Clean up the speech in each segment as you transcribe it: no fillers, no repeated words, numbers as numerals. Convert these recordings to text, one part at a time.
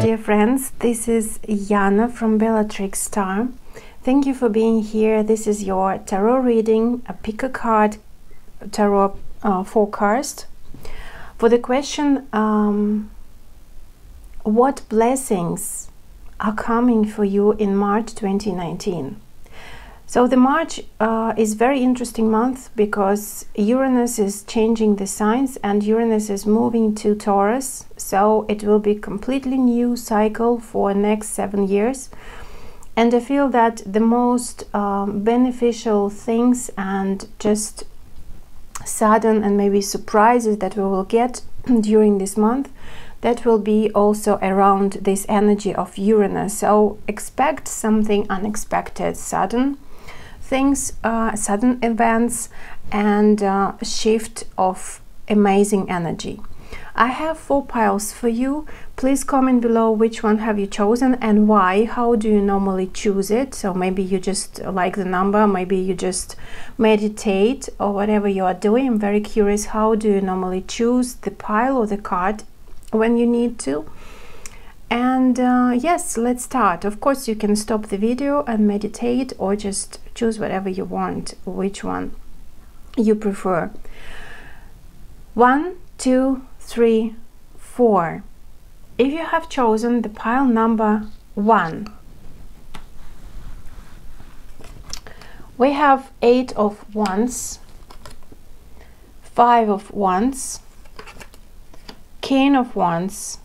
dear friends, this is Jana from Bellatrix Star. Thank you for being here. This is your tarot reading, a pick a card tarot forecast. For the question, what blessings are coming for you in March 2019? So the March is very interesting month because Uranus is changing the signs and Uranus is moving to Taurus. So it will be completely new cycle for next 7 years. And I feel that the most beneficial things and just sudden and maybe surprises that we will get during this month, that will be also around this energy of Uranus. So expect something unexpected, sudden things, sudden events, and a shift of amazing energy. I have 4 piles for you. Please comment below which one have you chosen and why. How do you normally choose it? So maybe you just like the number, maybe you just meditate or whatever you are doing. I'm very curious, how do you normally choose the pile or the card when you need to? And yes, let's start. Of course, you can stop the video and meditate or just choose whatever you want, which one you prefer. 1, 2, 3, 4. If you have chosen the pile number 1, we have 8 of Wands, 5 of Wands, King of Wands,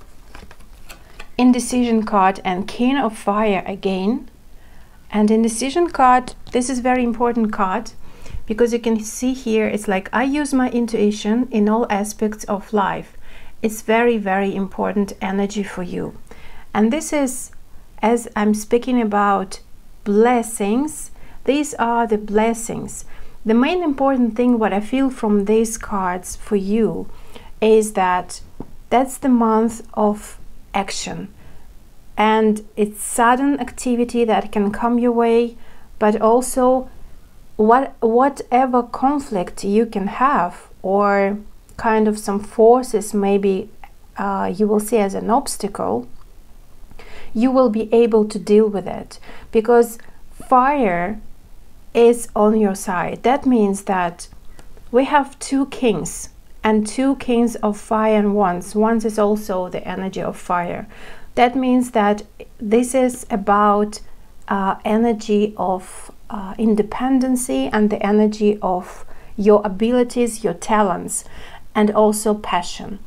Indecision card, and King of Fire again. And Indecision card, this is very important card because you can see here it's like I use my intuition in all aspects of life. It's very, very important energy for you. And this is, as I'm speaking about blessings, these are the blessings. The main important thing what I feel from these cards for you is that that's the month of action, and it's sudden activity that can come your way, but also whatever conflict you can have or kind of some forces maybe you will see as an obstacle, you will be able to deal with it because fire is on your side. That means that we have 2 kings and 2 kings of fire and wands. Wands is also the energy of fire. That means that this is about energy of independency and the energy of your abilities, your talents, and also passion.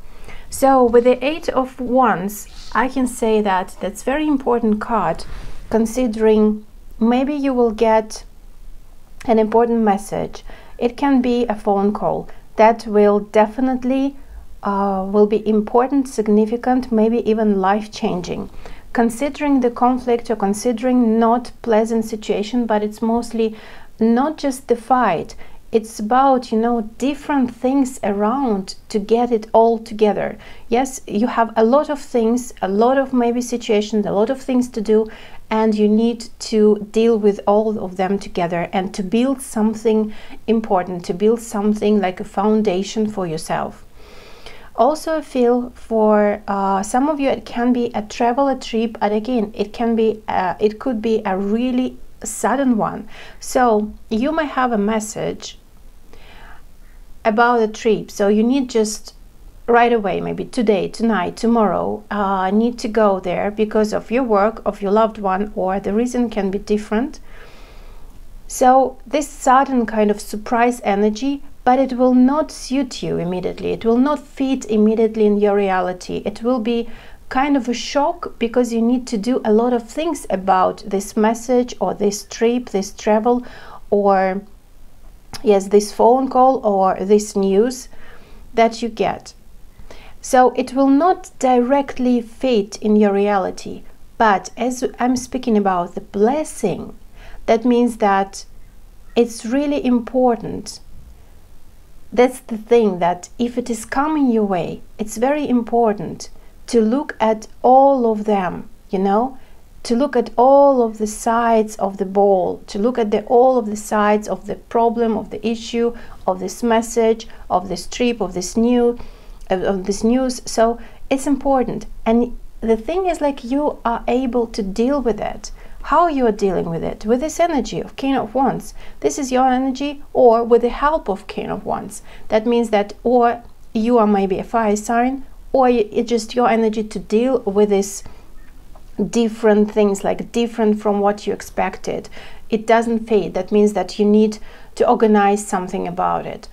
So with the 8 of Wands, I can say that that's very important card, considering maybe you will get an important message. It can be a phone call that will definitely will be important, significant, maybe even life-changing. Considering the conflict or considering not pleasant situation, but it's mostly not just the fight. It's about, you know, different things around to get it all together. Yes, you have a lot of things, a lot of maybe situations, a lot of things to do, and you need to deal with all of them together and to build something important, to build something like a foundation for yourself. Also, I feel for some of you it can be a travel, a trip, and again it can be it could be a really sudden one. So you might have a message about a trip, so you need just right away, maybe today, tonight, tomorrow, need to go there because of your work, of your loved one, or the reason can be different. So this sudden kind of surprise energy, but it will not suit you immediately. It will not fit immediately in your reality. It will be kind of a shock because you need to do a lot of things about this message or this trip, this travel, or yes, this phone call or this news that you get. So it will not directly fit in your reality. But as I'm speaking about the blessing, that means that it's really important. That's the thing, that if it is coming your way, it's very important to look at all of them, you know, to look at all of the sides of the ball, to look at all of the sides of the problem, of the issue, of this message, of this trip, of this news. So it's important, and the thing is, like, you are able to deal with it. How you are dealing with it? With this energy of King of Wands. This is your energy, or with the help of King of Wands. That means that, or you are maybe a fire sign, or it's just your energy to deal with this different things, like different from what you expected. It doesn't fade. That means that you need to organize something about it,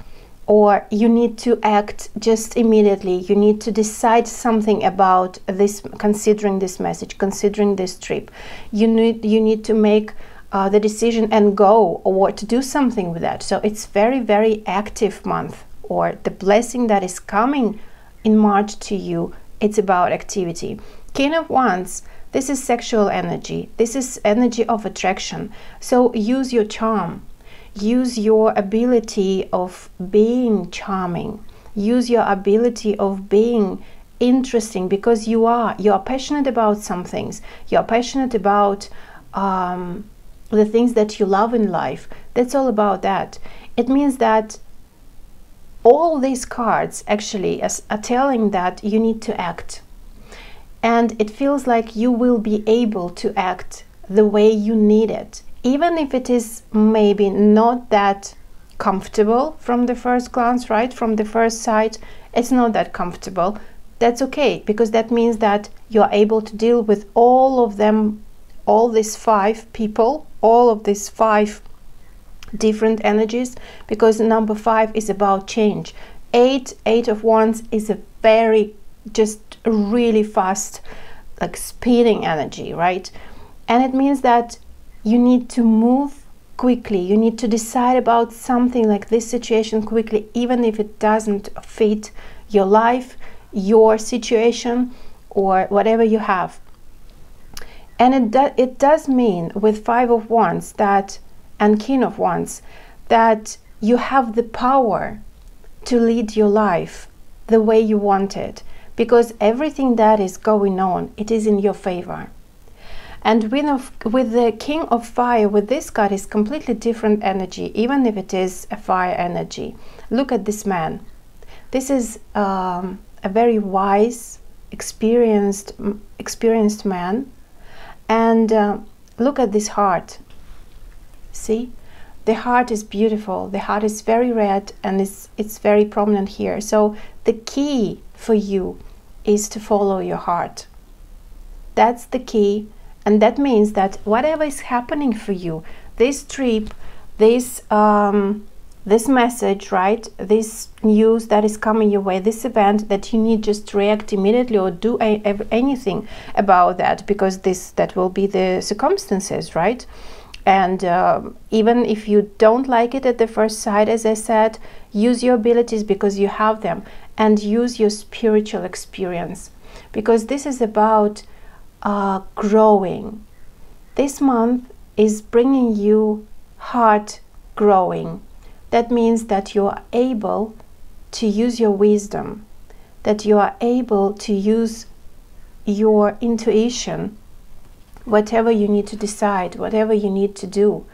or you need to act just immediately. You need to decide something about this, considering this message, considering this trip. You need to make the decision and go, or to do something with that. So it's very, very active month, or the blessing that is coming in March to you, it's about activity. King of Wands, this is sexual energy. This is energy of attraction. So use your charm. Use your ability of being charming. Use your ability of being interesting, because you are passionate about some things. You are passionate about the things that you love in life. That's all about that. It means that all these cards actually are telling that you need to act. And it feels like you will be able to act the way you need it. Even if it is maybe not that comfortable from the first glance, right? From the first sight, it's not that comfortable. That's okay, because that means that you're able to deal with all of them, all these 5 people, all of these 5 different energies, because number 5 is about change. 8 of Wands is a very, just really fast, like speeding energy, right? And it means that you need to move quickly. You need to decide about something like this situation quickly, even if it doesn't fit your life, your situation, or whatever you have. And it does mean with 5 of Wands that, and King of Wands, that you have the power to lead your life the way you want it, because everything that is going on, it is in your favor. And with the King of Fire, with this card, is completely different energy, even if it is a fire energy. Look at this man. This is a very wise, experienced man. And look at this heart. See? The heart is beautiful. The heart is very red, and it's very prominent here. So the key for you is to follow your heart. That's the key. And that means that whatever is happening for you, this trip, this message, right, this news that is coming your way, this event, that you need just to react immediately or do anything about that, because that will be the circumstances, right? And even if you don't like it at the first sight, as I said, use your abilities, because you have them, and use your spiritual experience, because this is about growing. This month is bringing you heart growing. That means that you are able to use your wisdom, that you are able to use your intuition, whatever you need to decide, whatever you need to do.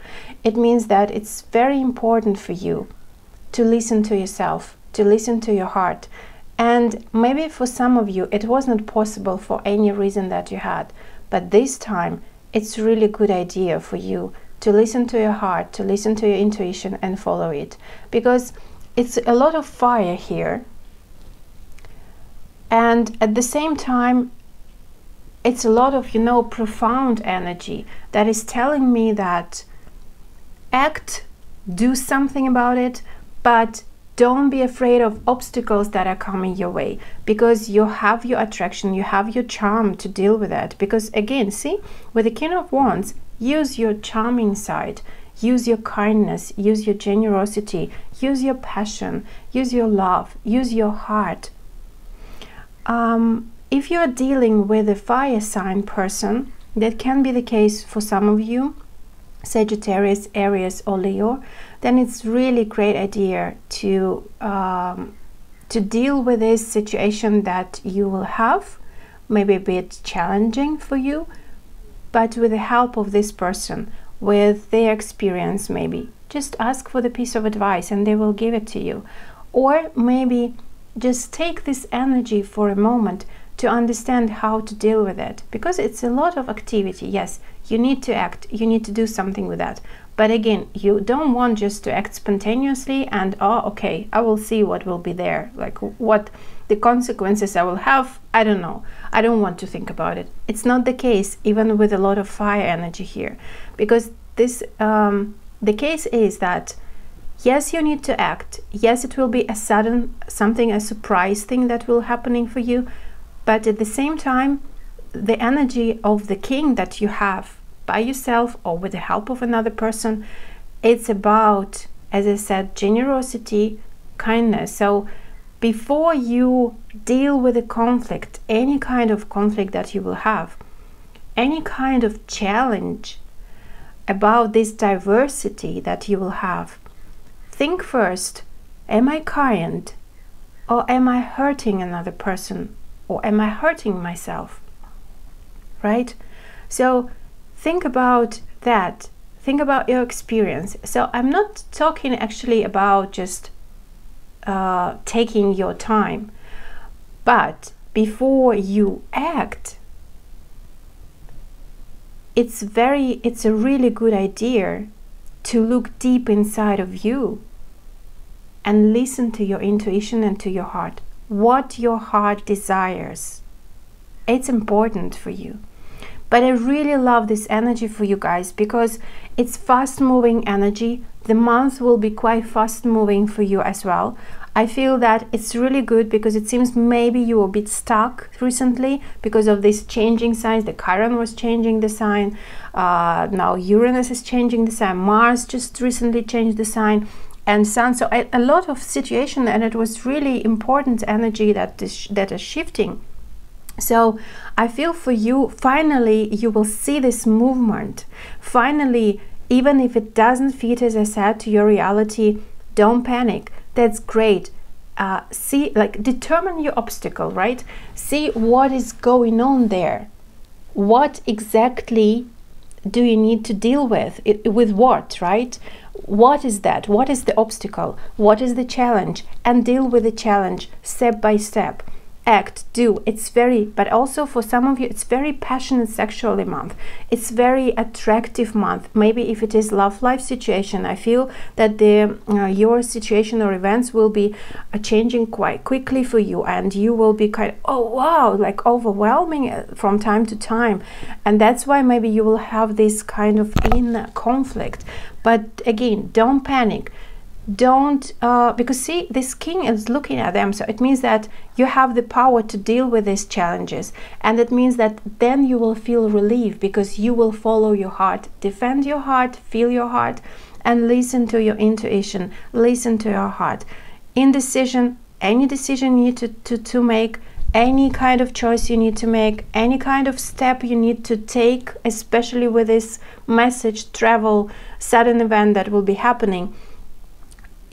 It means that it's very important for you to listen to yourself, to listen to your heart. And maybe for some of you, it wasn't possible for any reason that you had. But this time, it's really good idea for you to listen to your heart, to listen to your intuition and follow it. Because it's a lot of fire here. And at the same time, it's a lot of, profound energy that is telling me that act, do something about it, but don't be afraid of obstacles that are coming your way, because you have your attraction, you have your charm to deal with that. Because again, see, with the King of Wands, use your charming side, use your kindness, use your generosity, use your passion, use your love, use your heart. If you are dealing with a fire sign person, that can be the case for some of you, Sagittarius, Aries, or Leo, then it's really great idea to deal with this situation that you will have, maybe a bit challenging for you, but with the help of this person, with their experience, maybe just ask for the piece of advice and they will give it to you. Or maybe just take this energy for a moment to understand how to deal with it, because it's a lot of activity. Yes, you need to act, you need to do something with that, but again, you don't want just to act spontaneously and, oh, okay, I will see what will be there, like what the consequences I will have, I don't know, I don't want to think about it. It's not the case, even with a lot of fire energy here, because this the case is that yes, you need to act, yes, it will be a sudden something, a surprise thing that will happening for you, but at the same time, the energy of the king that you have by yourself or with the help of another person, it's about, as I said, generosity, kindness. So before you deal with a conflict, any kind of conflict that you will have, any kind of challenge about this diversity that you will have, think first, am I kind, or am I hurting another person, or am I hurting myself? Right? So think about that. Think about your experience. So I'm not talking actually about just taking your time, but before you act, it's a really good idea to look deep inside of you and listen to your intuition and to your heart. What your heart desires. It's important for you. But I really love this energy for you guys because it's fast-moving energy. The month will be quite fast-moving for you as well. I feel that it's really good because it seems maybe you were a bit stuck recently because of these changing signs. The Chiron was changing the sign. Now Uranus is changing the sign. Mars just recently changed the sign. And Sun. So a lot of situation, and it was really important energy that is shifting. So I feel for you, finally you will see this movement. Finally, even if it doesn't fit, as I said, to your reality, don't panic. That's great. See, like, determine your obstacle, right? See what is going on there. What exactly do you need to deal with? With what, right? What is that? What is the obstacle? What is the challenge? And deal with the challenge step by step. Act, do. It's very, but also for some of you, it's very passionate sexually month. It's very attractive month. Maybe if it is love life situation, I feel that your situation or events will be changing quite quickly for you, and you will be kind of, oh wow, like overwhelming from time to time, and that's why maybe you will have this kind of inner conflict. But again, don't panic. Don't because see, this king is looking at them, so it means that you have the power to deal with these challenges, and it means that then you will feel relief because you will follow your heart, defend your heart, feel your heart, and listen to your intuition, listen to your heart. Indecision, any decision you need to make, any kind of choice you need to make, any kind of step you need to take, especially with this message, travel, sudden event that will be happening.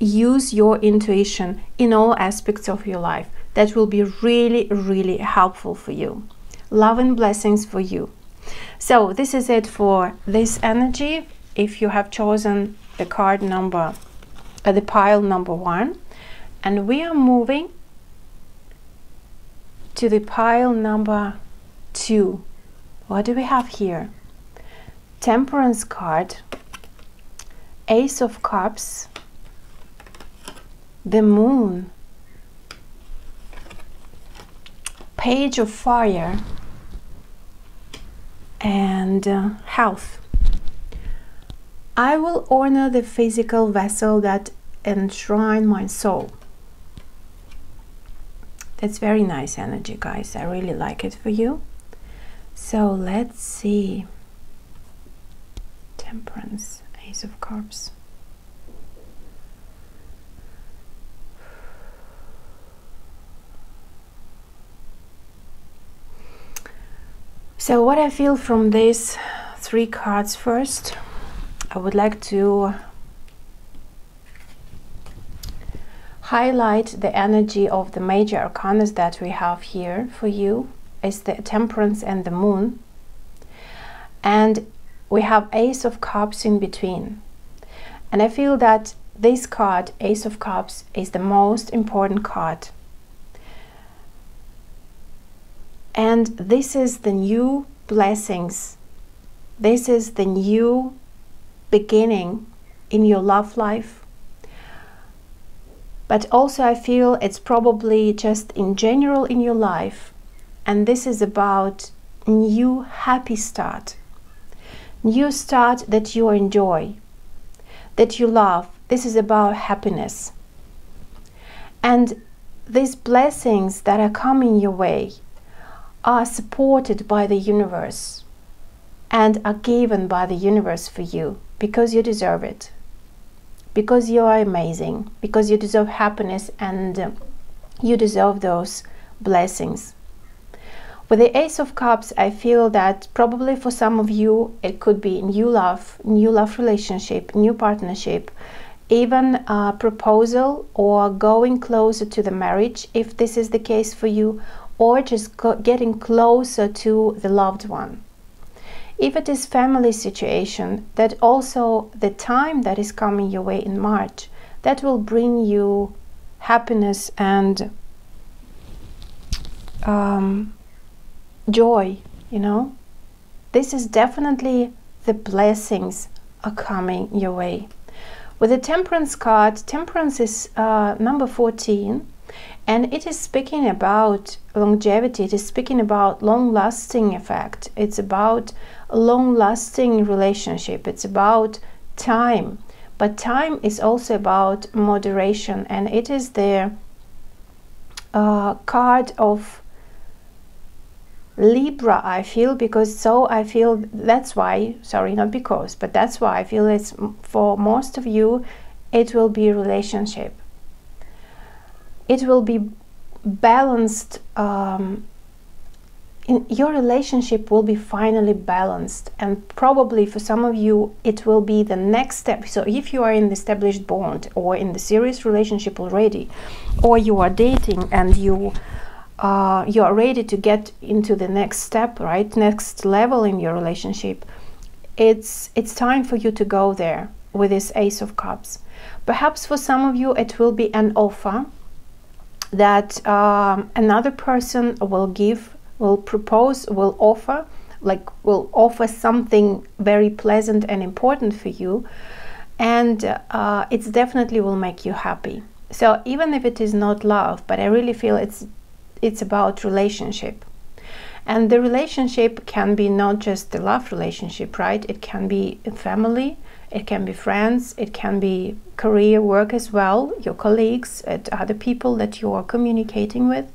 Use your intuition in all aspects of your life. That will be really, really helpful for you. Love and blessings for you. So this is it for this energy. If you have chosen the card number, the pile number 1, and we are moving to the pile number 2. What do we have here? Temperance card, Ace of Cups, the Moon, Page of Fire, and Health. I will honor the physical vessel that enshrine my soul. That's very nice energy, guys. I really like it for you. So let's see. Temperance, Ace of Cups. So what I feel from these 3 cards first, I would like to highlight the energy of the major arcanas that we have here for you. Is the Temperance and the Moon. And we have Ace of Cups in between. And I feel that this card, Ace of Cups, is the most important card. And this is the new blessings. This is the new beginning in your love life. But also I feel it's probably just in general in your life. And this is about new happy start. New start that you enjoy, that you love. This is about happiness. And these blessings that are coming your way are supported by the universe and are given by the universe for you because you deserve it, because you are amazing, because you deserve happiness, and you deserve those blessings. With the Ace of Cups, I feel that probably for some of you it could be new love relationship, new partnership, even a proposal, or going closer to the marriage if this is the case for you, or just getting closer to the loved one. If it is family situation, that also the time that is coming your way in March, that will bring you happiness and joy, you know. This is definitely the blessings are coming your way. With the Temperance card, Temperance is number 14, and it is speaking about longevity. It is speaking about long-lasting effect. It's about a long-lasting relationship. It's about time, but time is also about moderation, and it is the card of Libra, I feel, because I feel that's why, sorry, not because, but that's why I feel it's for most of you, it will be a relationship. It will be balanced. Your relationship will be finally balanced, and probably for some of you it will be the next step. So if you are in the established bond or in the serious relationship already, or you are dating and you are ready to get into the next step, right, next level in your relationship, it's time for you to go there with this Ace of Cups. Perhaps for some of you it will be an offer that another person will propose, will offer something very pleasant and important for you, and it definitely will make you happy. So even if it is not love, but I really feel it's about relationship. And the relationship can be not just the love relationship, right? It can be a family, it can be friends, it can be career, work as well, your colleagues, other people that you are communicating with.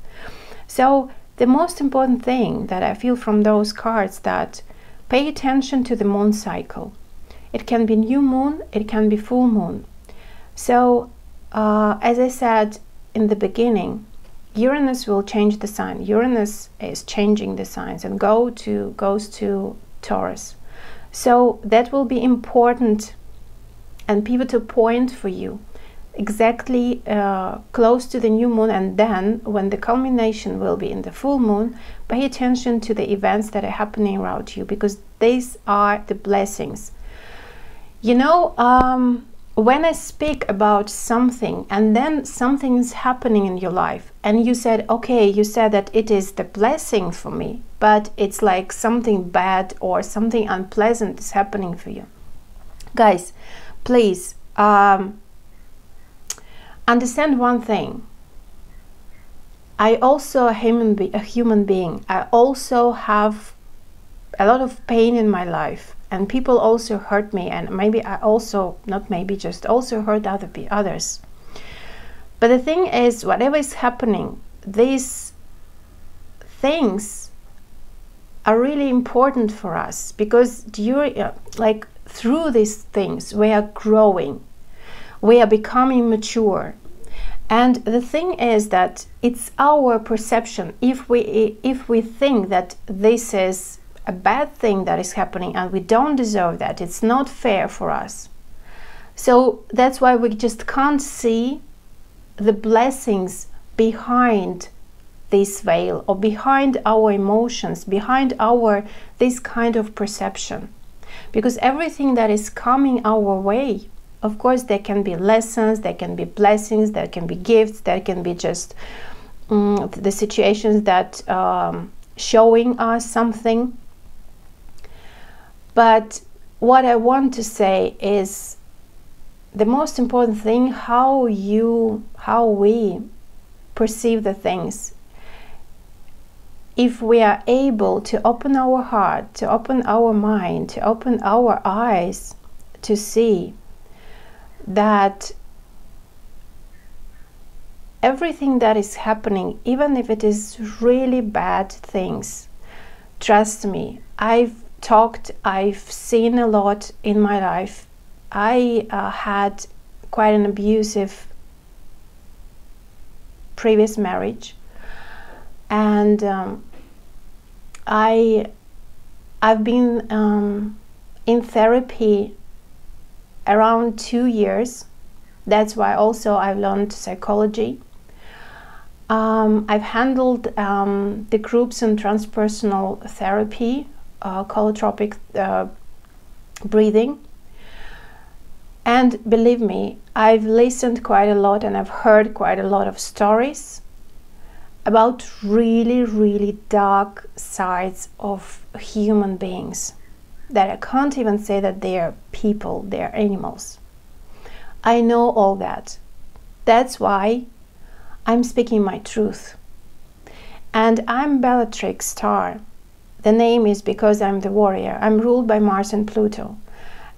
So the most important thing that I feel from those cards, that pay attention to the moon cycle. It can be new moon, it can be full moon. So as I said in the beginning, Uranus will change the sign. Uranus is changing the signs and goes to Taurus. So that will be important and pivotal point for you, exactly close to the new moon. And then when the culmination will be in the full moon, pay attention to the events that are happening around you, because these are the blessings. You know, when I speak about something and then something is happening in your life and you said, okay, you said that it is the blessing for me, but it's like something bad or something unpleasant is happening for you. Guys, please understand one thing. I also a human being. I also have a lot of pain in my life. And people also hurt me, and maybe I also, not maybe, just also hurt others. But the thing is, whatever is happening, these things are really important for us, because through these things we are growing, we are becoming mature. And the thing is that it's our perception. If we think that this is a bad thing that is happening and we don't deserve that, it's not fair for us. So that's why we just can't see the blessings behind this veil, or behind our emotions, behind this kind of perception. Because everything that is coming our way, of course there can be lessons, there can be blessings, there can be gifts, there can be just the situations that showing us something. But what I want to say is the most important thing, how we perceive the things. If we are able to open our heart, to open our mind, to open our eyes, to see that everything that is happening, even if it is really bad things, trust me, I've seen a lot in my life. I had quite an abusive previous marriage, and I've been in therapy around 2 years. That's why also I learned psychology. I've handled the groups in transpersonal therapy, holotropic breathing. And believe me, I've listened quite a lot and I've heard quite a lot of stories about really, really dark sides of human beings that I can't even say that they are people, they are animals. I know all that. That's why I'm speaking my truth. And I'm Bellatrix Star. The name is because I'm the warrior. I'm ruled by Mars and Pluto.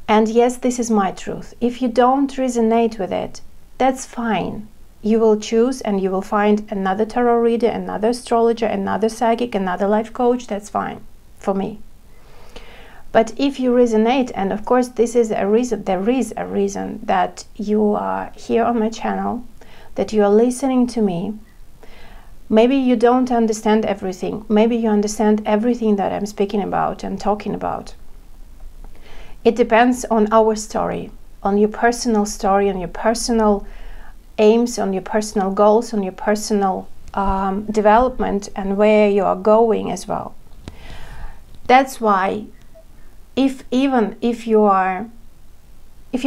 And yes, this is my truth. If you don't resonate with it, that's fine. You will choose and you will find another tarot reader, another astrologer, another psychic, another life coach. That's fine for me. But if you resonate, and of course this is a reason, there is a reason that you are here on my channel, that you are listening to me. Maybe you don't understand everything. Maybe you understand everything that I'm speaking about and talking about. It depends on our story, on your personal story, on your personal aims, on your personal goals, on your personal development, and where you are going as well. That's why if you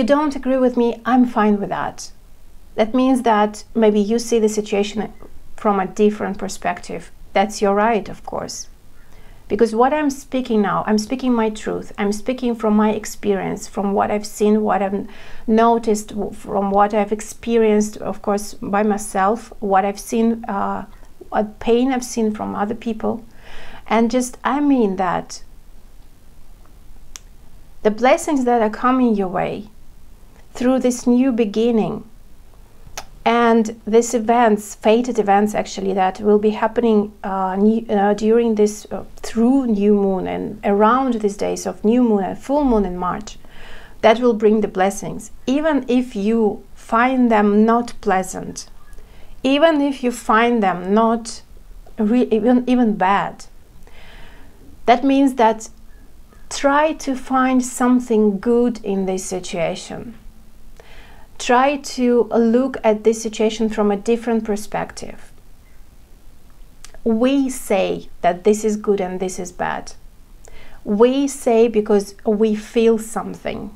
don't agree with me, I'm fine with that. That means that maybe you see the situation from a different perspective. That's your right, of course. Because what I'm speaking now, I'm speaking my truth. I'm speaking from my experience, from what I've seen, what I've noticed, from what I've experienced, of course, by myself, what I've seen, what pain I've seen from other people. And just, I mean that the blessings that are coming your way through this new beginning, and these events, fated events actually, that will be happening during this, through new moon and around these days of new moon and full moon in March, that will bring the blessings. Even if you find them not pleasant, even if you find them not even bad, that means that try to find something good in this situation. Try to look at this situation from a different perspective. We say that this is good and this is bad. We say because we feel something.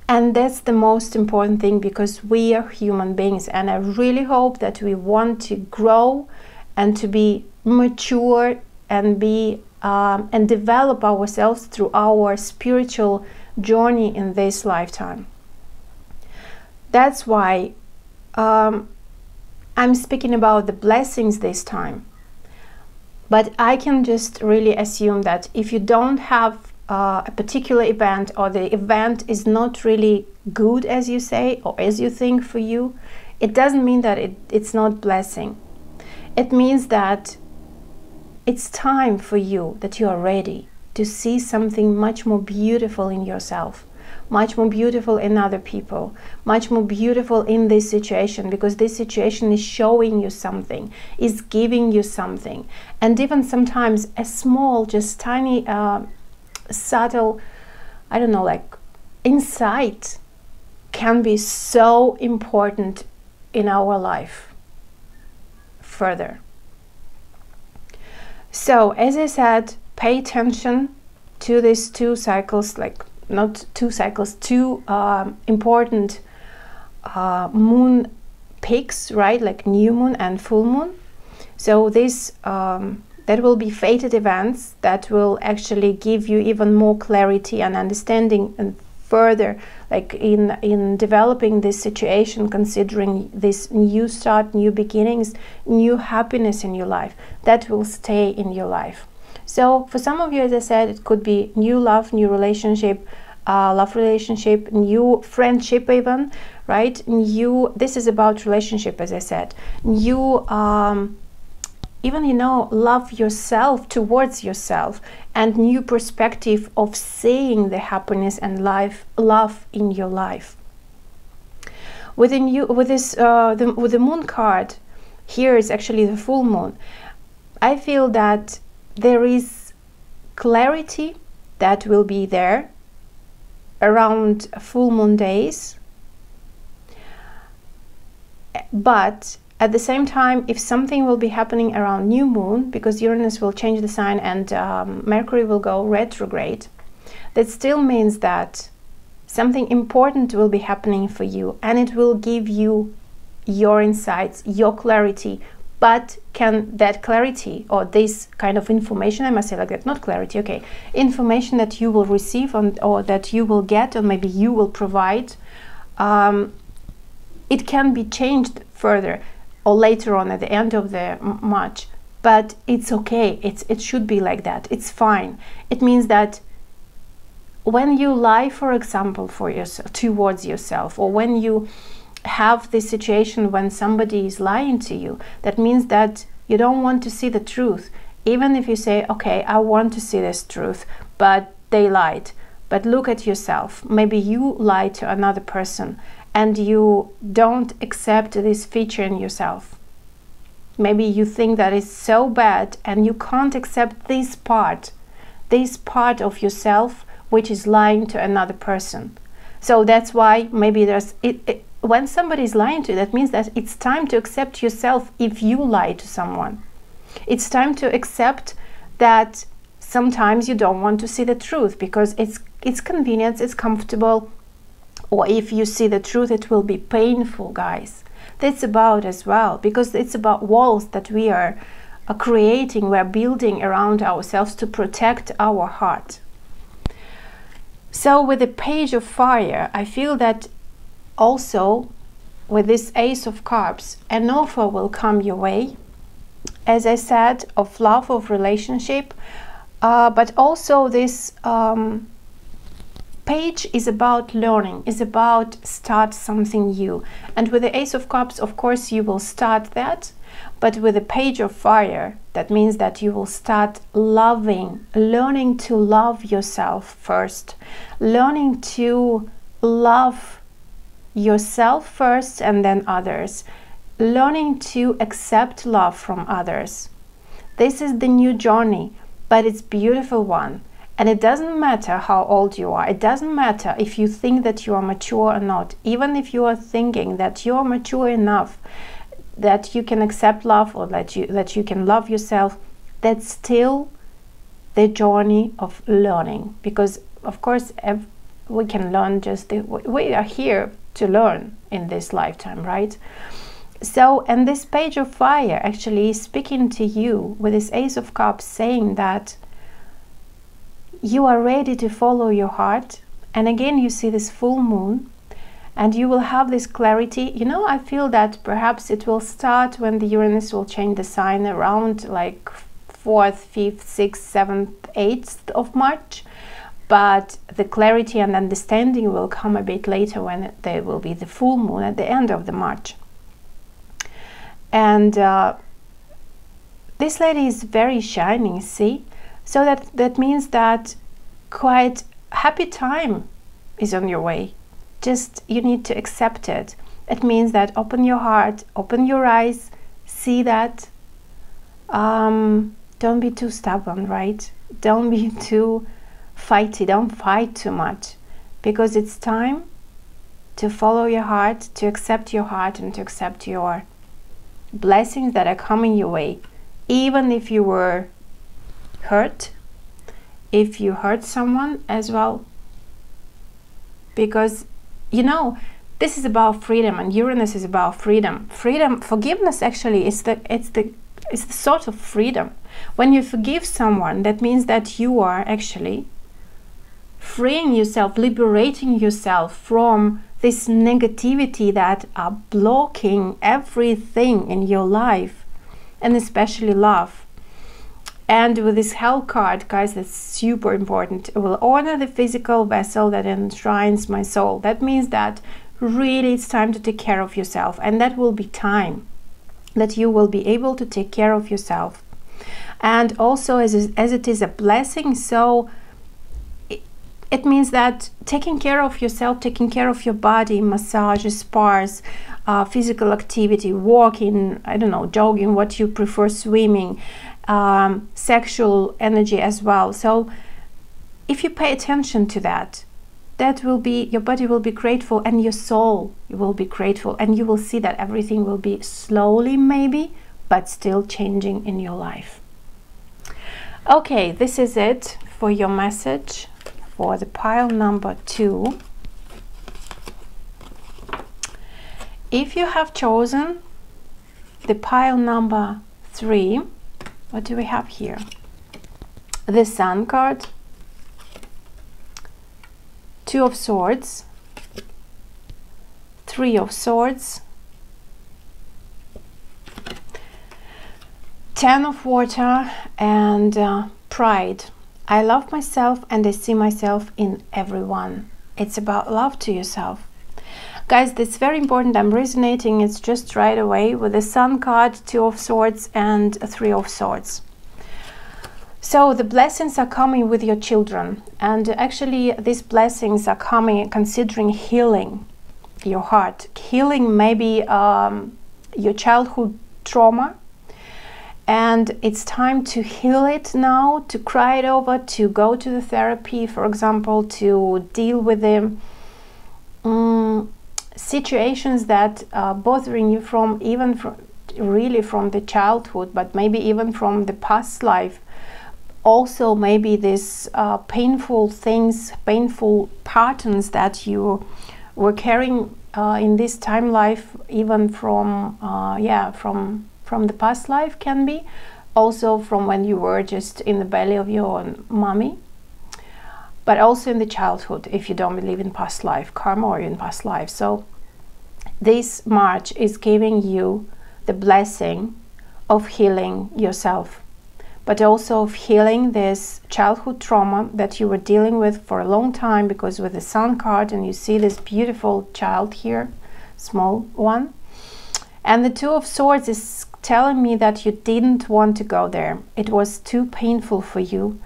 And that's the most important thing, because we are human beings, and I really hope that we want to grow and to be mature and be and develop ourselves through our spiritual journey in this lifetime. That's why I'm speaking about the blessings this time. But I can just really assume that if you don't have a particular event, or the event is not really good as you say or as you think for you, it doesn't mean that it's not blessing. It means that it's time for you, that you are ready to see something much more beautiful in yourself, much more beautiful in other people, much more beautiful in this situation, because this situation is showing you something, is giving you something. And even sometimes a small, just tiny, subtle, I don't know, like insight can be so important in our life further. So, as I said, pay attention to these two cycles, like not two cycles, two important moon peaks, right? Like new moon and full moon. So this That will be fated events that will actually give you even more clarity and understanding, and further, like in developing this situation, considering this new start, new beginnings, new happiness in your life that will stay in your life. So for some of you, as I said, it could be new love, new relationship, love relationship, new friendship even, right? New, this is about relationship, as I said, new even, you know, love yourself, towards yourself, and new perspective of seeing the happiness and love in your life. With the moon card, here is actually the full moon. I feel that there is clarity that will be there around full moon days, but at the same time, if something will be happening around new moon, because Uranus will change the sign and Mercury will go retrograde, that still means that something important will be happening for you, and it will give you your insights, your clarity. But can that clarity, or this kind of information, I must say like that, not clarity, okay, information that you will receive or that you will get, or maybe you will provide, it can be changed further or later on at the end of the March, but it's okay. It should be like that. It's fine. It means that when you lie, for example, for yourself, towards yourself, or when you have this situation when somebody is lying to you, that means that you don't want to see the truth. Even if you say, okay, I want to see this truth, but they lied. But look at yourself. Maybe you lied to another person, and you don't accept this feature in yourself. Maybe you think that it's so bad, and you can't accept this part of yourself which is lying to another person. So that's why maybe there's when somebody is lying to you, that means that it's time to accept yourself if you lie to someone. It's time to accept that sometimes you don't want to see the truth because it's convenient, it's comfortable. Or if you see the truth, it will be painful, guys. That's about as well, because it's about walls that we are creating, we're building around ourselves to protect our heart. So with the Page of Fire, I feel that also with this Ace of Cups, an offer will come your way, as I said, of love, of relationship, but also this Page is about learning, is about start something new. And with the Ace of Cups, of course, you will start that. But with the Page of Fire, that means that you will start loving, learning to love yourself first, learning to love yourself first and then others, learning to accept love from others. This is the new journey, but it's a beautiful one. And it doesn't matter how old you are. It doesn't matter if you think that you are mature or not. Even if you are thinking that you are mature enough, that you can accept love, or that you can love yourself, that's still the journey of learning. Because of course we can learn, we are here to learn in this lifetime, right? So, and this Page of Fire actually is speaking to you with this Ace of Cups, saying that you are ready to follow your heart. And again, you see this full moon, and you will have this clarity. You know, I feel that perhaps it will start when the Uranus will change the sign around like 4th, 5th, 6th, 7th, 8th of March. But the clarity and understanding will come a bit later, when there will be the full moon at the end of the March. And this lady is very shining, see? So that means that quite happy time is on your way. Just you need to accept it. It means that open your heart, open your eyes, see that. Don't be too stubborn, right? Don't be too fighty, don't fight too much, because it's time to follow your heart, to accept your heart, and to accept your blessings that are coming your way. Even if you were hurt, if you hurt someone as well, because you know this is about freedom, and Uranus is about freedom. Forgiveness actually is it's the sort of freedom. When you forgive someone, that means that you are actually freeing yourself, liberating yourself from this negativity that are blocking everything in your life, and especially love. And with this Hell card, guys, that's super important. It will honor the physical vessel that enshrines my soul. That means that really it's time to take care of yourself, and that will be time that you will be able to take care of yourself. And also as it is a blessing, so it means that taking care of yourself, taking care of your body, massages, spas, physical activity, walking, I don't know, jogging, what you prefer, swimming, sexual energy as well. So if you pay attention to that, that will be, your body will be grateful, and your soul will be grateful, and you will see that everything will be slowly maybe, but still changing in your life. Okay, this is it for your message for the pile number 2. If you have chosen the pile number 3, what do we have here? The Sun card, 2 of Swords, 3 of Swords, 10 of Water, and Pride. I love myself and I see myself in everyone. It's about love to yourself. Guys, that's very important. I'm resonating. It's just right away with the Sun card, 2 of Swords, and 3 of Swords. So the blessings are coming with your children, and actually these blessings are coming considering healing your heart, healing maybe your childhood trauma. And it's time to heal it now, to cry it over, to go to the therapy, for example, to deal with the situations that are bothering you from, even from really from the childhood, but maybe even from the past life. Also maybe this painful things, painful patterns that you were carrying in this time life, even from from the past life, can be also from when you were just in the belly of your mommy, but also in the childhood, if you don't believe in past life karma or in past life. So this March is giving you the blessing of healing yourself, but also of healing this childhood trauma that you were dealing with for a long time, because with the Sun card, and you see this beautiful child here, small one, and the 2 of Swords is telling me that you didn't want to go there. It was too painful for you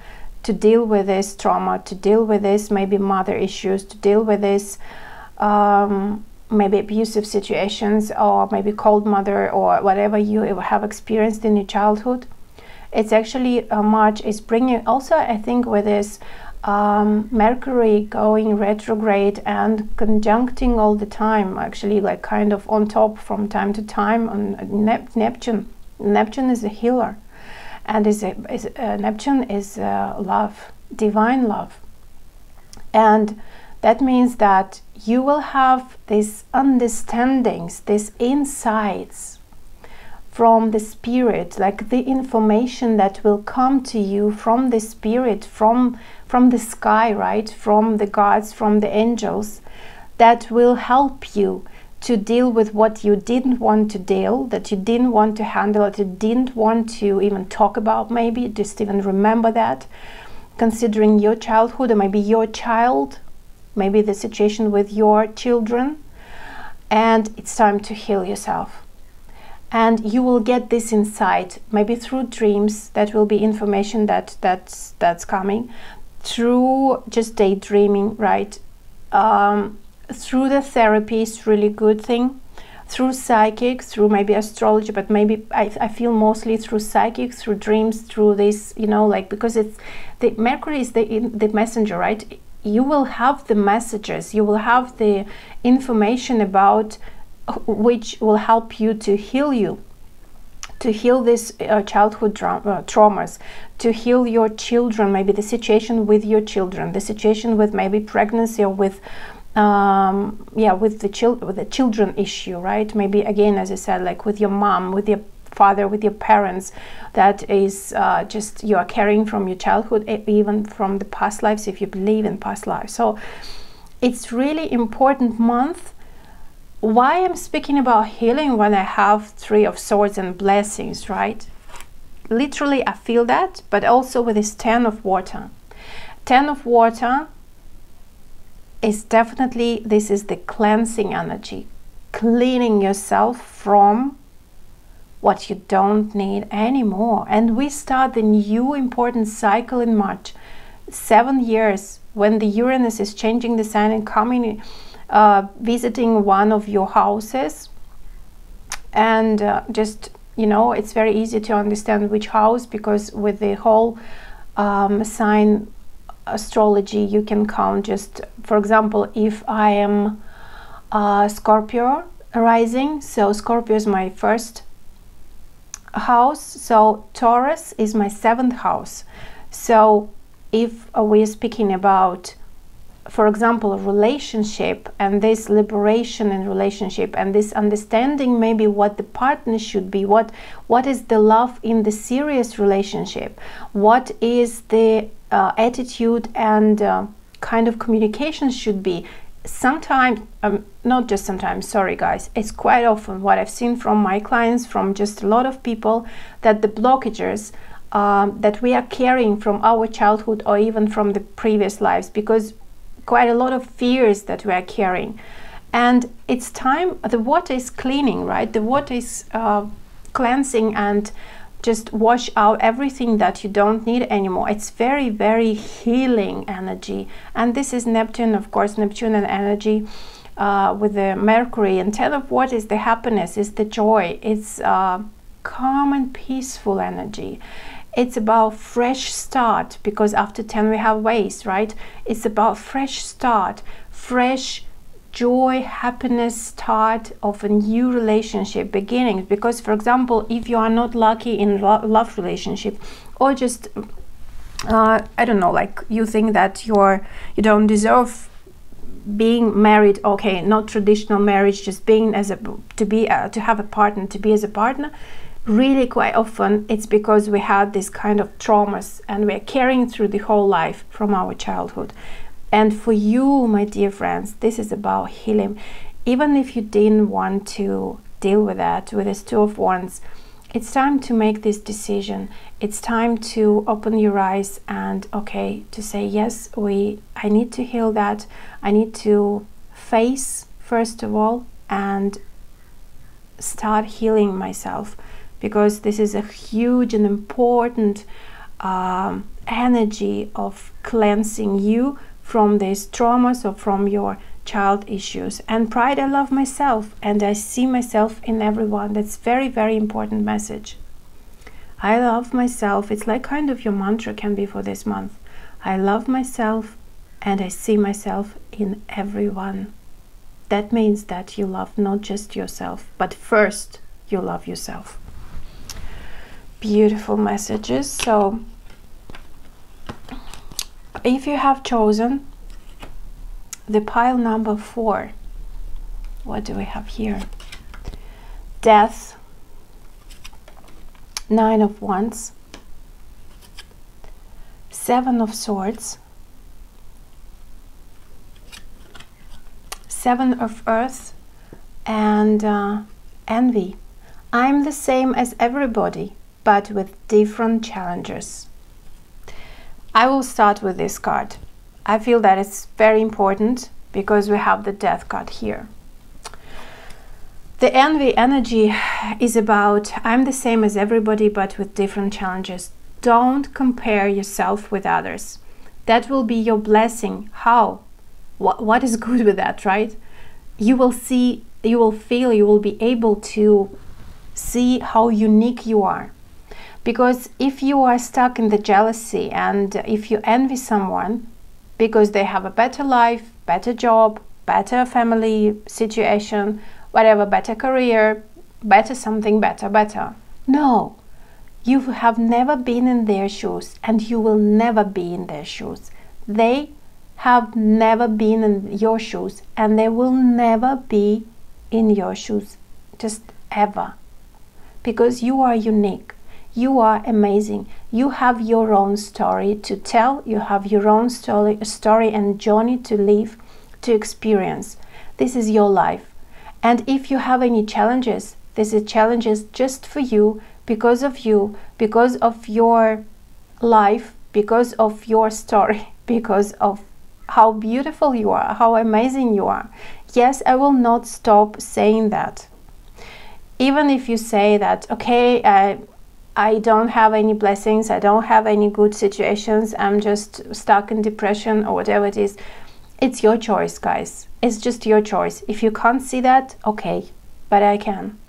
to deal with this trauma, to deal with this maybe mother issues, to deal with this maybe abusive situations, or maybe cold mother, or whatever you have experienced in your childhood. It's actually March is bringing also, I think, with this Mercury going retrograde and conjuncting all the time, actually, like kind of on top from time to time on Neptune. Neptune is a healer, and Neptune is love, divine love, and that means that you will have these understandings, these insights from the spirit, like the information that will come to you from the spirit, from the sky, right, from the gods, from the angels, that will help you to deal with what you didn't want to deal, that you didn't want to handle, that you didn't want to even talk about, maybe just even remember that, considering your childhood, or maybe your child, maybe the situation with your children. And it's time to heal yourself. And you will get this insight, maybe through dreams. That will be information that's coming through just daydreaming, right? Through the therapy is really good thing. Through psychic, through maybe astrology, but maybe I feel mostly through psychic, through dreams, through this, you know, like, because it's the Mercury is the messenger, right? You will have the messages, you will have the information about which will help you to heal this childhood traumas, to heal your children, maybe the situation with your children, the situation with maybe pregnancy, or with with the children issue, right? Maybe again, as I said, like with your mom, with your father, with your parents, that is just you are carrying from your childhood, even from the past lives, if you believe in past lives. So it's really important month. Why I'm speaking about healing when I have Three of Swords and blessings, right? Literally I feel that, but also with this Ten of Water. Ten of Water is definitely, this is the cleansing energy, cleaning yourself from what you don't need anymore. And we start the new important cycle in March, 7 years, when the Uranus is changing the sign and coming, visiting one of your houses. And just, you know, it's very easy to understand which house, because with the whole sign astrology, you can count just, for example, if I am Scorpio rising, so Scorpio is my first house, so Taurus is my 7th house. So if we're speaking about, for example, a relationship, and this liberation in relationship, and this understanding maybe what the partner should be, what is the love in the serious relationship, what is the attitude and kind of communication should be. Sometimes, not just sometimes, sorry guys, it's quite often what I've seen from my clients, from just a lot of people, that the blockages that we are carrying from our childhood or even from the previous lives, because quite a lot of fears that we are carrying. And it's time, the water is cleaning, right? The water is cleansing and just wash out everything that you don't need anymore. It's very, very healing energy. And this is Neptune, of course, Neptune and energy with the Mercury. And Ten of Water is the happiness, is the joy. It's calm and peaceful energy. It's about fresh start, because after 10 we have waste, right? It's about fresh start, fresh joy, happiness, start of a new relationship, beginnings. Because, for example, if you are not lucky in love relationship, or just I don't know, like you think that you don't deserve being married, okay, not traditional marriage, just being as a to have a partner, to be as a partner, really quite often it's because we had this kind of traumas and we're carrying through the whole life from our childhood. And for you, my dear friends, this is about healing. Even if you didn't want to deal with that, with this Two of Wands, it's time to make this decision. It's time to open your eyes and, okay, to say, yes, I need to heal that. I need to face, first of all, and start healing myself, because this is a huge and important energy of cleansing you from these traumas or from your child issues. And pride, I love myself and I see myself in everyone. That's very, very important message. I love myself. It's like kind of your mantra can be for this month. I love myself and I see myself in everyone. That means that you love not just yourself, but first you love yourself. Beautiful messages. So if you have chosen the pile number 4, what do we have here? Death, 9 of Wands, 7 of Swords, 7 of Earth, and Envy. I'm the same as everybody, but with different challenges. I will start with this card. I feel that it's very important because we have the Death card here. The Envy energy is about, I'm the same as everybody, but with different challenges. Don't compare yourself with others. That will be your blessing. How? What is good with that, right? You will see, you will feel, you will be able to see how unique you are. Because if you are stuck in the jealousy and if you envy someone because they have a better life, better job, better family situation, whatever, better career, better something, better. No, you have never been in their shoes and you will never be in their shoes. They have never been in your shoes and they will never be in your shoes, just ever. because you are unique. You are amazing. You have your own story to tell. You have your own story and journey to live, to experience. This is your life. And if you have any challenges, this is challenges just for you, because of your life, because of your story, because of how beautiful you are, how amazing you are. Yes, I will not stop saying that. Even if you say that, okay, I don't have any blessings, I don't have any good situations, I'm just stuck in depression or whatever it is. It's your choice, guys. It's just your choice. If you can't see that, okay, but I can.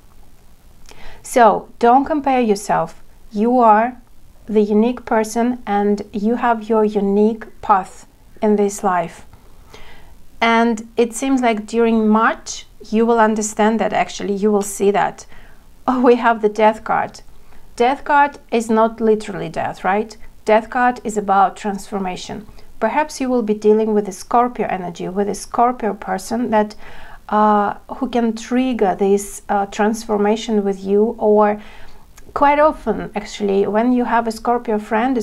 So don't compare yourself. You are the unique person and you have your unique path in this life. And it seems like during March, you will understand that. Actually, you will see that. Oh, we have the Death card. Death card is not literally death, right? Death card is about transformation. Perhaps you will be dealing with a Scorpio energy, with a Scorpio person that who can trigger this transformation with you. Or quite often, actually, when you have a Scorpio friend, a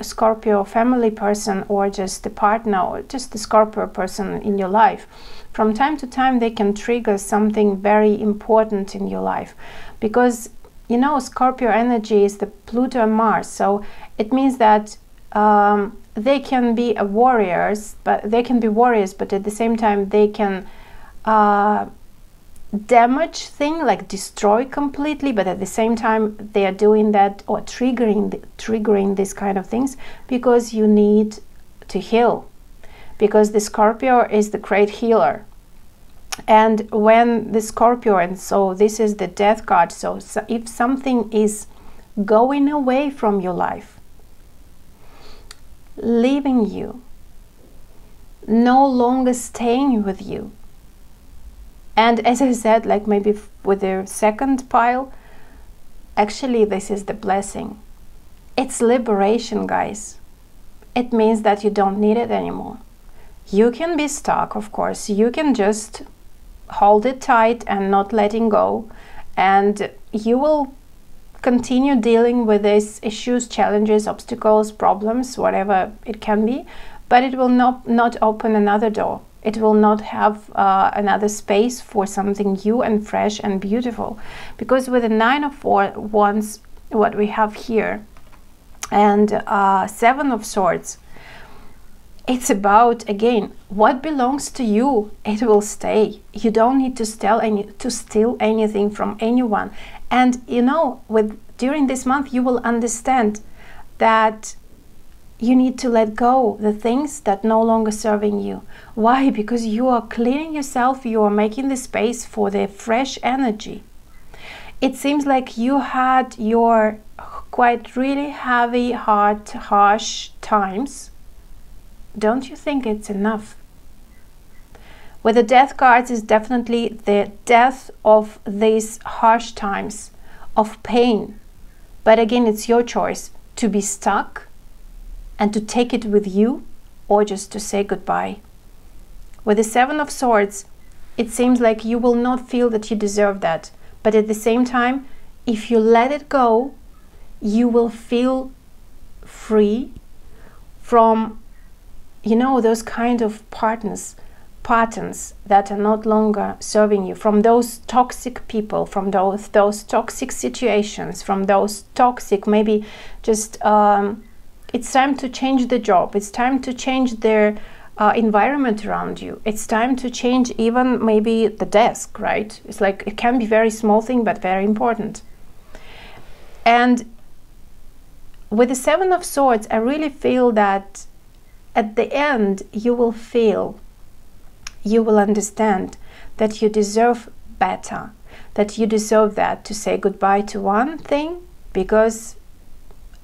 Scorpio family person, or just a partner, or just a Scorpio person in your life, from time to time they can trigger something very important in your life. Because, you know, Scorpio energy is the Pluto and Mars, so it means that they can be warriors, but at the same time they can damage things, like destroy completely, but at the same time they are doing that, or triggering this kind of things, because you need to heal, because the Scorpio is the great healer. And when the Scorpio, and so this is the Death card, so if something is going away from your life, leaving you, no longer staying with you, and as I said, like maybe with the second pile, actually this is the blessing. It's liberation, guys. It means that you don't need it anymore. You can be stuck, of course. You can just hold it tight and not letting go, and you will continue dealing with these issues, challenges, obstacles, problems, whatever it can be, but it will not open another door. It will not have another space for something new and fresh and beautiful. Because with the Nine of Wands, what we have here, and Seven of Swords, it's about, again, what belongs to you, it will stay. You don't need to steal anything from anyone. And you know, during this month, you will understand that you need to let go the things that no longer serving you. Why? Because you are cleaning yourself, you are making the space for the fresh energy. It seems like you had your quite really heavy, hard, harsh times. Don't you think it's enough? With the Death cards is definitely the death of these harsh times, of pain. But again, it's your choice to be stuck and to take it with you, or just to say goodbye. With the Seven of Swords, it seems like you will not feel that you deserve that. But at the same time, if you let it go, you will feel free from, you know, those kind of patterns that are not longer serving you, from those toxic people, from those toxic situations, from those toxic, maybe just it's time to change the job, it's time to change their environment around you, it's time to change even maybe the desk, right? It's like, it can be very small thing, but very important. And with the Seven of Swords, I really feel that at the end, you will understand that you deserve better, that you deserve that, to say goodbye to one thing, because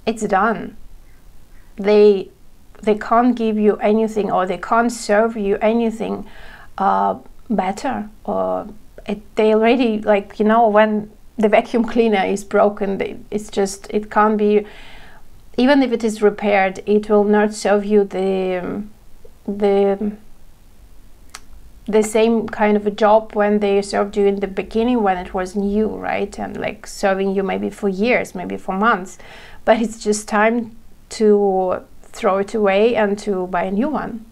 it's done. They can't give you anything, or they can't serve you anything better, or they already, like, you know, when the vacuum cleaner is broken, it can't be, even if it is repaired, it will not serve you the the same kind of a job when they served you in the beginning, when it was new, right? And like serving you maybe for years, maybe for months, but it's just time to throw it away and to buy a new one.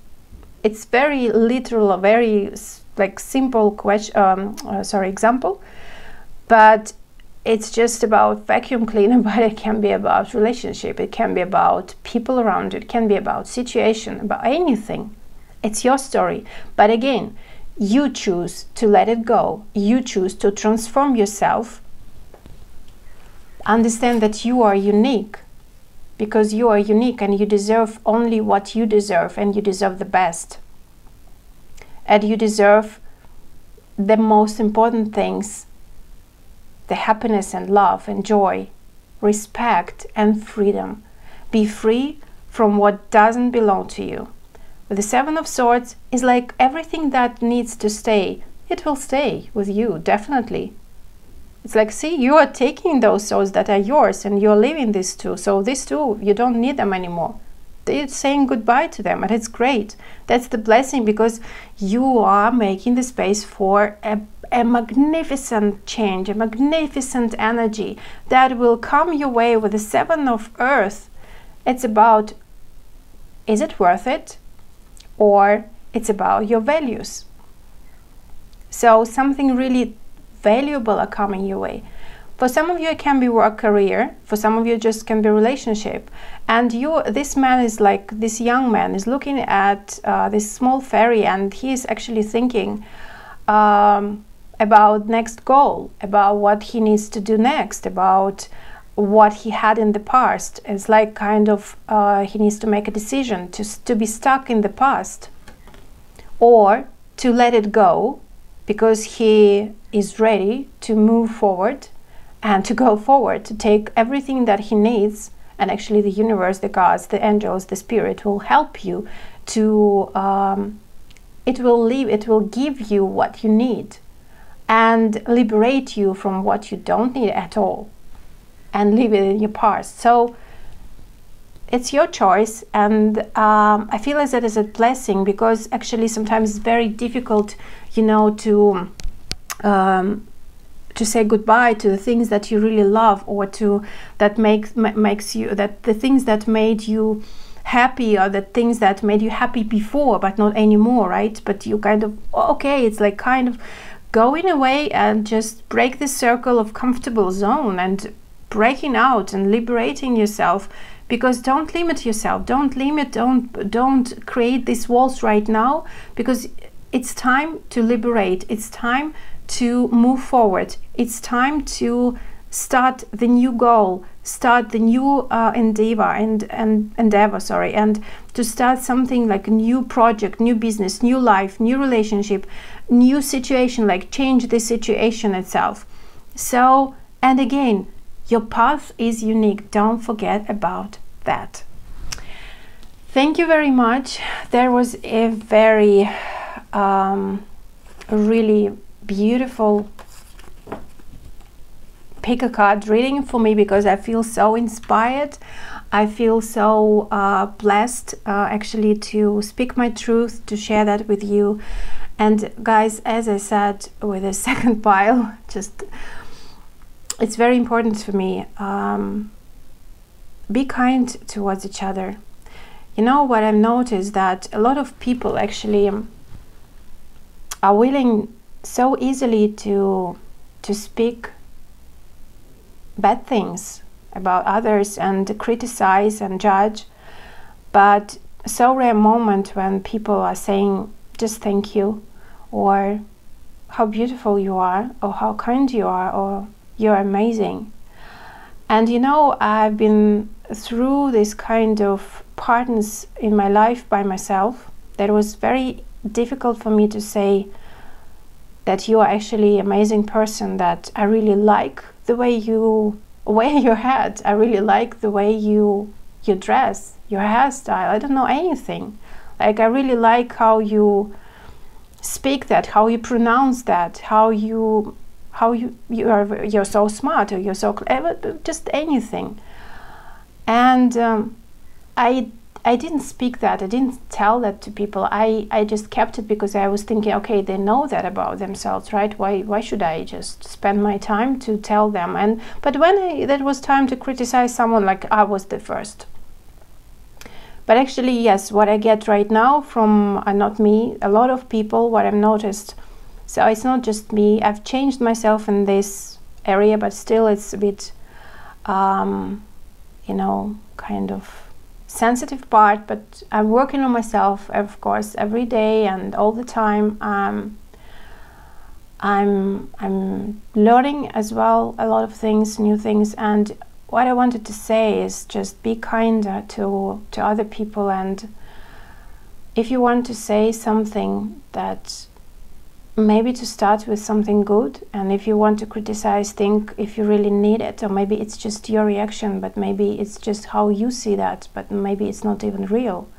It's very literal, a very like simple question, example, but it's just about vacuum cleaner, but it can be about relationship, it can be about people around you, it can be about situation, about anything. It's your story. But again, you choose to let it go. You choose to transform yourself. Understand that you are unique, because you are unique and you deserve only what you deserve, and you deserve the best. And you deserve the most important things, the happiness and love and joy, respect and freedom. Be free from what doesn't belong to you. The Seven of Swords is like everything that needs to stay, it will stay with you, definitely. It's like, see, you are taking those souls that are yours and you're leaving these two. So these two, you don't need them anymore. They're saying goodbye to them, and it's great. That's the blessing, because you are making the space for a magnificent change, a magnificent energy that will come your way with the Seven of Earth. It's about, is it worth it? Or it's about your values. So something really valuable are coming your way. For some of you it can be work, career. For some of you it just can be relationship. And this man is like, this young man is looking at this small fairy, and he is actually thinking about next goal, about what he needs to do next, about what he had in the past. It's like kind of he needs to make a decision to be stuck in the past, or to let it go, because he is ready to move forward and to go forward, to take everything that he needs. And actually the universe, the gods, the angels, the spirit will help you to it will give you what you need and liberate you from what you don't need at all, and leave it in your past. So it's your choice, and I feel as that is a blessing, because actually sometimes it's very difficult, you know, to say goodbye to the things that you really love, or to that makes you, that the things that made you happy, or the things that made you happy before but not anymore, right? But you kind of, okay, it's like kind of going away and just break the circle of comfortable zone and breaking out and liberating yourself. Because don't limit yourself, don't create these walls right now, because it's time to liberate, it's time to move forward, it's time to start the new goal, start the new endeavor, and to start something like a new project, new business, new life, new relationship, new situation, like change the situation itself. So, and again, your path is unique. Don't forget about that. Thank you very much. There was a very really beautiful pick a card reading for me, because I feel so inspired. I feel so blessed actually to speak my truth, to share that with you. And guys, as I said with the second pile, just it's very important for me. Be kind towards each other. You know what I've noticed, that a lot of people actually are willing so easily to speak bad things about others and criticize and judge, but so rare moment when people are saying just thank you, or how beautiful you are, or how kind you are, or you're amazing. And you know, I've been through this kind of partners in my life by myself, that it was very difficult for me to say that you are actually an amazing person, that I really like the way you wear your hat, I really like the way you dress, your hairstyle, I don't know anything. Like, I really like how you speak that, how you pronounce that, you're so smart, or you're so clever, just anything. And I didn't speak that, I didn't tell that to people. I just kept it because I was thinking, okay, they know that about themselves, right? Why should I just spend my time to tell them? But when that was time to criticize someone, like, I was the first. But actually, yes, what I get right now from, not me, a lot of people, what I've noticed, so it's not just me, I've changed myself in this area, but still it's a bit, you know, kind of sensitive part, but I'm working on myself, of course, every day and all the time. I'm learning as well a lot of things, new things, and what I wanted to say is just be kinder to other people. And if you want to say something, that maybe to start with something good, and if you want to criticize, think if you really need it, or maybe it's just your reaction, but maybe it's just how you see that, but maybe it's not even real.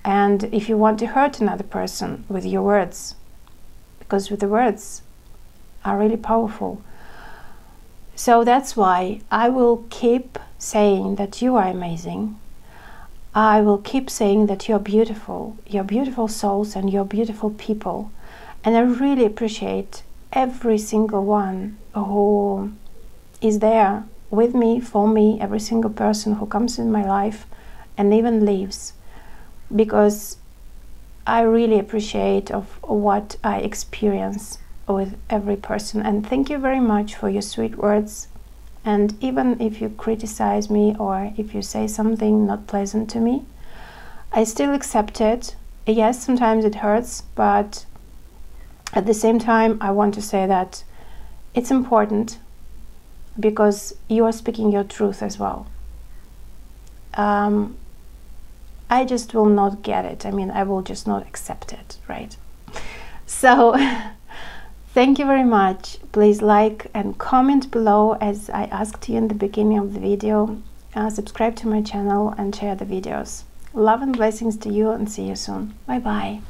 And if you want to hurt another person with your words, because with the words are really powerful. So that's why I will keep saying that you are amazing. I will keep saying that you're beautiful souls, and you're beautiful people. And I really appreciate every single one who is there with me, for me, every single person who comes in my life and even leaves, because I really appreciate of what I experience with every person. And thank you very much for your sweet words. And even if you criticize me, or if you say something not pleasant to me, I still accept it. Yes, sometimes it hurts, but at the same time, I want to say that it's important, because you are speaking your truth as well. I just will not get it. I mean, I will just not accept it, right? So thank you very much. Please like and comment below, as I asked you in the beginning of the video. Subscribe to my channel and share the videos. Love and blessings to you, and see you soon. Bye bye.